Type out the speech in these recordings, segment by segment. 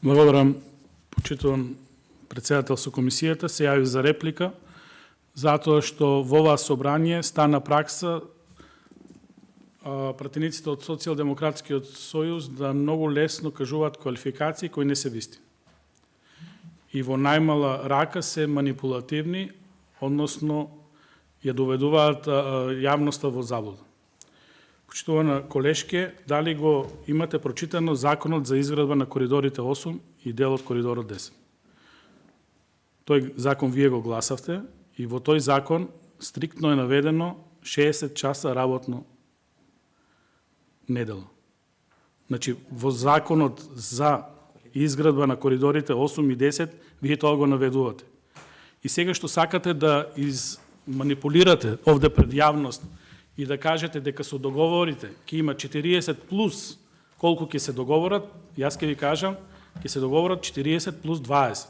Благодарам, почитуван председател со комисијата, се јави за реплика, затоа што во оваа собрание стана пракса пратениците од Социјалдемократскиот сојуз да многу лесно кажуваат квалификации кои не се вистини. И во најмала рака се манипулативни, односно ја доведуваат јавноста во заблуда. Почитувана колешке, дали го имате прочитано законот за изградба на коридорите 8 и дел од коридорот 10? Тој закон вие го гласавте и во тој закон стриктно е наведено 60 часа работно недело. Значи, во законот за изградба на коридорите 8 и 10, вие тоа го наведувате. И сега што сакате да манипулирате овде пред јавност и да кажете дека со договорите ќе има 40 плюс колку ќе се договорат, јас ќе ви кажам, ќе се договорат 40 плюс 20.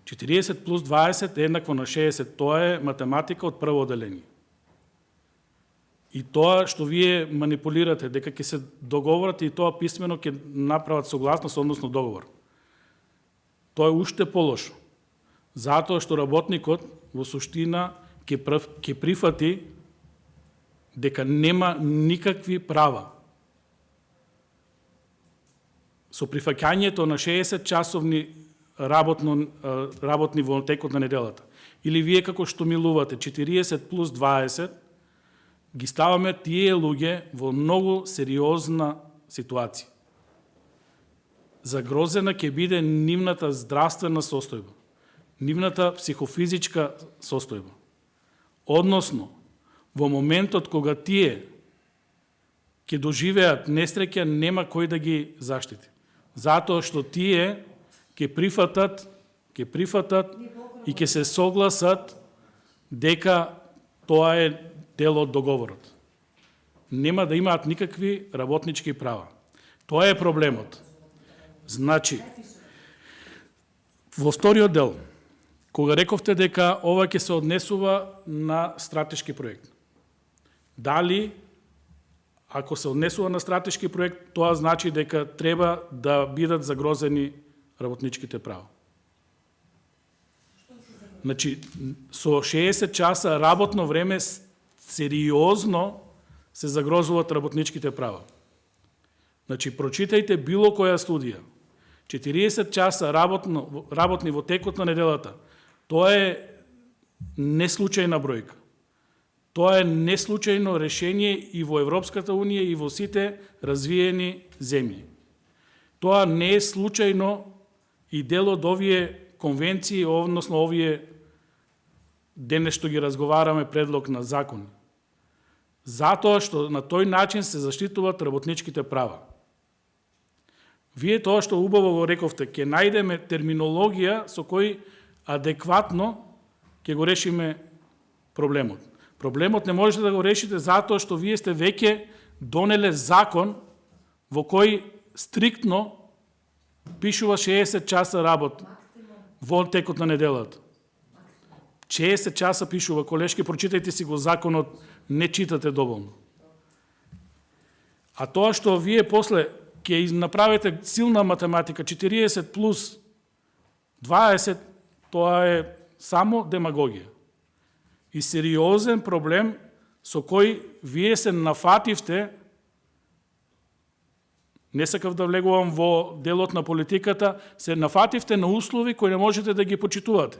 40 плюс 20 е еднакво на 60, тоа е математика од прво оделение. И тоа што вие манипулирате, дека ќе се договорат и тоа писмено ќе направат согласност, односно договор. Тоа е уште полошо. Затоа што работникот во суштина ќе прифати дека нема никакви права. Со прифаќањето на 60 часовни работни во текот на неделата, или вие како што милувате 40 плюс 20, ги ставаме тие луѓе во многу сериозна ситуација. Загрозена ќе биде нивната здравствена состојба, нивната психофизичка состојба. Односно, во моментот кога тие ќе доживеат несреќа, нема кој да ги заштити. Затоа што тие ќе прифатат и ќе се согласат дека тоа е дел од договорот. Нема да имаат никакви работнички права. Тоа е проблемот. Значи, во вториот дел, кога рековте дека ова ќе се однесува на стратешки проект. Дали, ако се однесува на стратешки проект, тоа значи дека треба да бидат загрозени работничките права. Значи, со 60 часа работно време сериозно се загрозуваат работничките права. Значи, прочитајте било која студија. 40 часа работни во текот на неделата, тоа е неслучајна бројка. Тоа е неслучајно решение и во Европската Унија и во сите развиени земји. Тоа не е случајно и дел од овие конвенции, односно овие денес што ги разговараме предлог на закони. Затоа што на тој начин се заштитуваат работничките права. Вие тоа што убаво го рековте, ќе најдеме терминологија со кој адекватно ќе го решиме проблемот. Проблемот не можете да го решите затоа што вие сте веќе донеле закон во кој стриктно пишува 60 часа работ во текот на неделата. 60 часа пишува, колешки, прочитајте си го законот, не читате доволно. А тоа што вие после ќе направите силна математика, 40 плюс 20, тоа е само демагогија. И сериозен проблем со кој вие се нафативте, не сакав да влегувам во делот на политиката, се нафативте на услови кои не можете да ги почитувате.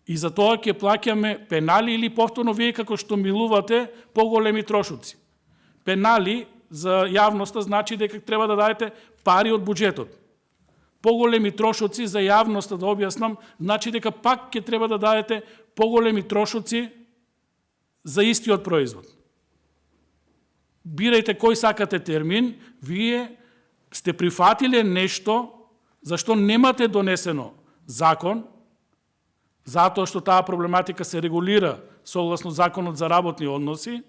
И за тоа ќе плаќаме пенали или повторно вие како што милувате поголеми трошоци. Пенали за јавноста значи дека треба да дадете пари од буџетот. Поголеми трошоци за јавноста, да објаснам, значи дека пак ќе треба да дадете поголеми трошоци за истиот производ. Бирајте кој сакате термин, вие сте прифатиле нешто за што немате донесено закон, затоа што таа проблематика се регулира согласно законот за работни односи.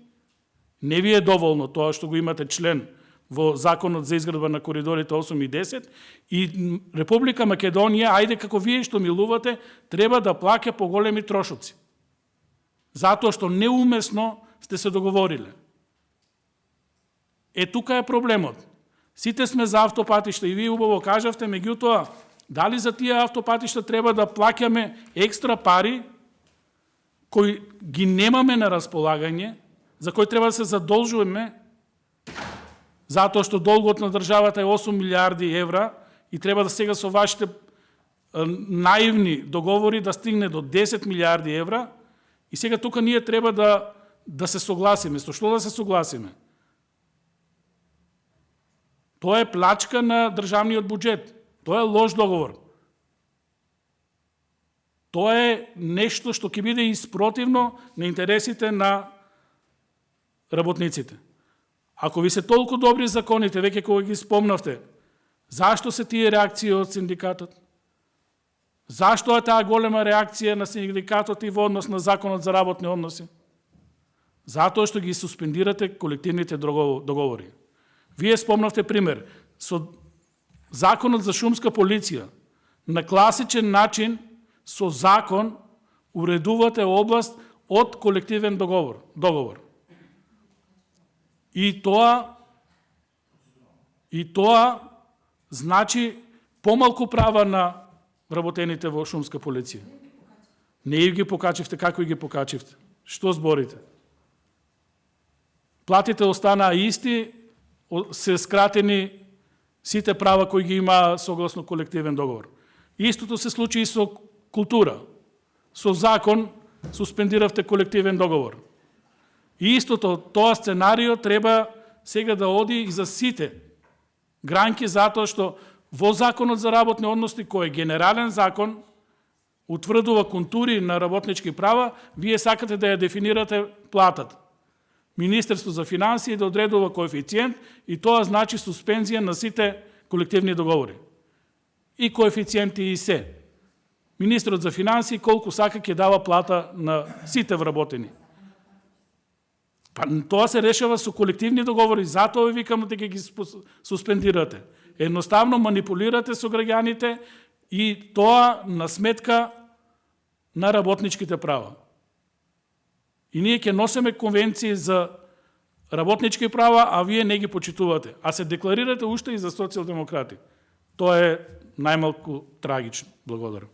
Не ви е доволно тоа што го имате член во законот за изградба на коридорите 8 и 10 и Република Македонија, ајде како вие што милувате, треба да плаќа поголеми трошоци. Затоа што неумесно сте се договориле. Тука е проблемот. Сите сме за автопатишта и вие убаво кажавте, меѓутоа, дали за тие автопатишта треба да плаќаме екстра пари кои ги немаме на располагање, за кои треба да се задолжуваме, затоа што долгот на државата е 8 милиарди евра и треба да сега со вашите наивни договори да стигне до 10 милиарди евра и сега тука ние треба да се согласиме. Со што да се согласиме? Тоа е плачка на државниот буџет. Тоа е лош договор. Тоа е нешто што ќе биде испротивно на интересите на работниците. Ако ви се толку добри законите, веќе кога ги спомнавте, зашто се тие реакции од синдикатот? Зашто е таа голема реакција на синдикатот и во однос на законот за работни односи? Затоа што ги суспендирате колективните договори. Вие спомнавте пример, со законот за шумска полиција, на класичен начин, со закон, уредувате област од колективен договор. И тоа значи помалку права на работените во шумска полиција. Не ги покачивте, како ги покачивте? Што зборите? Платите останаа исти, се скратени сите права кои ги има согласно колективен договор. Истото се случи и со култура. Со закон суспендиравте колективен договор. И истото, тоа сценарио треба сега да оди и за сите гранки, затоа што во законот за работни односи, кој е генерален закон, утврдува контури на работнички права, вие сакате да ја дефинирате платата. Министерство за финансии да одредува коефициент и тоа значи суспензија на сите колективни договори. И коефициенти и се. Министерот за финансии колку сака ќе дава плата на сите вработени. Па тоа се решава со колективни договори, затоа ви викам дека ги суспендирате. Едноставно манипулирате со граѓаните и тоа на сметка на работничките права. И ние ќе носиме конвенции за работнички права, а вие не ги почитувате. А се декларирате уште и за социјалдемократи. Тоа е најмалку трагично. Благодарам.